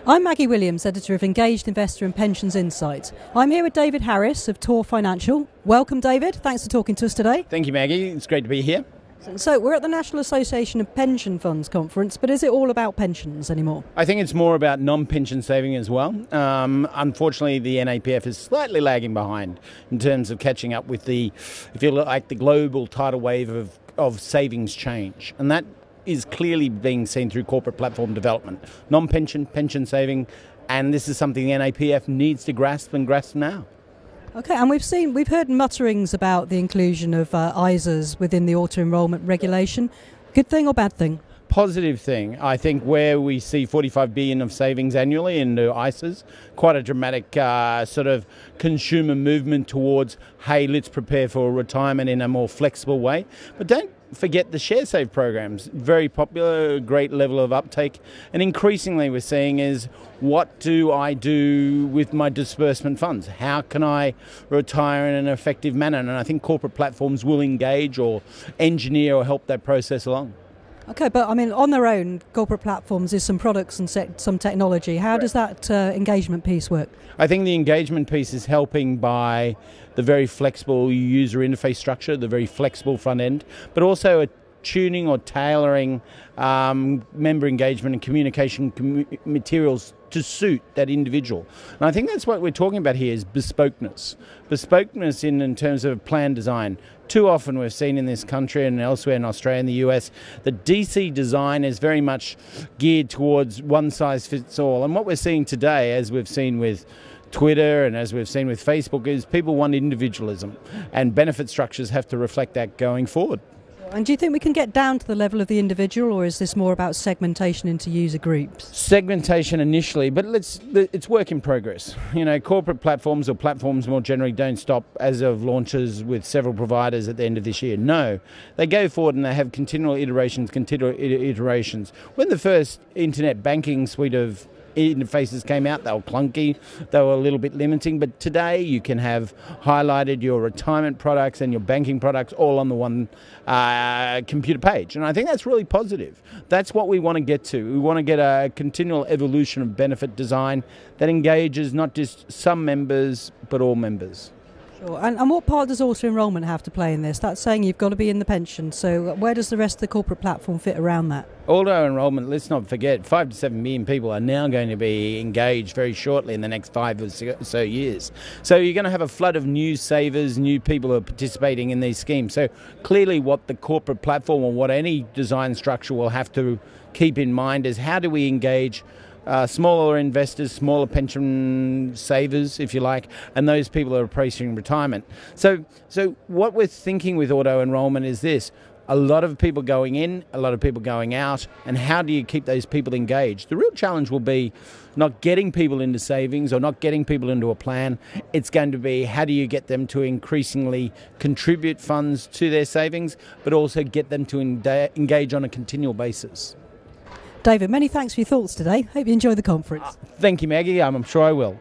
I'm Maggie Williams, editor of Engaged Investor and Pensions Insight. I'm here with David Harris of Tor Financial. Welcome, David. Thanks for talking to us today. Thank you, Maggie. It's great to be here. So we're at the National Association of Pension Funds conference, but is it all about pensions anymore? I think it's more about non-pension saving as well. Unfortunately, the NAPF is slightly lagging behind in terms of catching up with the global tidal wave of savings change. And that is clearly being seen through corporate platform development. Non-pension, pension saving, and this is something the NAPF needs to grasp now. Okay, and we've heard mutterings about the inclusion of ISAs within the auto-enrolment regulation. Good thing or bad thing? Positive thing. I think where we see 45 billion of savings annually into ISAs, quite a dramatic sort of consumer movement towards, hey, let's prepare for retirement in a more flexible way. But don't forget the share save programs, very popular, great level of uptake, and increasingly we're seeing is, what do I do with my disbursement funds? How can I retire in an effective manner? And I think corporate platforms will engage or engineer or help that process along. Okay, but I mean, on their own, corporate platforms is some products and some technology. How does that engagement piece work? I think the engagement piece is helping by the very flexible user interface structure, the very flexible front end, but also a tuning or tailoring member engagement and communication materials to suit that individual. And I think that's what we're talking about here is bespokeness. Bespokeness in terms of plan design. Too often we've seen in this country and elsewhere in Australia and the US that DC design is very much geared towards one size fits all. And what we're seeing today, as we've seen with Twitter and as we've seen with Facebook, is people want individualism, and benefit structures have to reflect that going forward. And do you think we can get down to the level of the individual, or is this more about segmentation into user groups? Segmentation initially, but it's work in progress. You know, corporate platforms or platforms more generally don't stop as of launches with several providers at the end of this year. No, they go forward and they have continual iterations. When the first internet banking suite of interfaces came out, they were clunky, they were a little bit limiting, but today you can have highlighted your retirement products and your banking products all on the one computer page, and I think that's really positive. That's what we want to get to. We want to get a continual evolution of benefit design that engages not just some members but all members. Sure. And what part does auto-enrolment have to play in this? That's saying you've got to be in the pension, so where does the rest of the corporate platform fit around that? Auto-enrolment, let's not forget, 5 to 7 million people are now going to be engaged very shortly in the next 5 or so years. So you're going to have a flood of new savers, new people who are participating in these schemes. So clearly what the corporate platform or what any design structure will have to keep in mind is, how do we engage smaller investors, smaller pension savers, if you like, and those people who are approaching retirement. So what we're thinking with auto-enrolment is this: a lot of people going in, a lot of people going out, and how do you keep those people engaged? The real challenge will be not getting people into savings or not getting people into a plan. It's going to be, how do you get them to increasingly contribute funds to their savings, but also get them to engage on a continual basis. David, many thanks for your thoughts today. Hope you enjoy the conference. Thank you, Maggie. I'm sure I will.